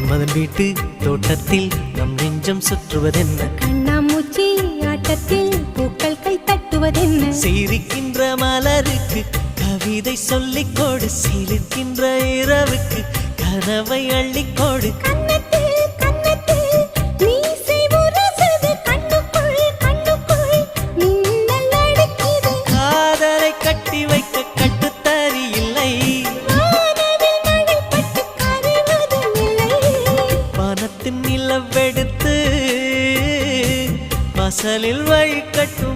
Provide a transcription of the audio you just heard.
மன்மதன் வீட்டு தோட்டத்தில் நம் நெஞ்சம் சுற்றுவதென்ன கண்ணாமூச்சி ஆட்டத்தில் பூக்கள் கை தட்டுவதென்ன சிரிக்கின்ற மலருக்கு கவிதை சொல்லிக்கோடு சிரிக்கின்ற இரவுக்கு கனவை அள்ளிக்கோடு காதலை கட்டி வைக்க கட்டுத்தறி இல்லை வானத்தின் நிலவெடுத்து வாசலில் வழி கட்டும்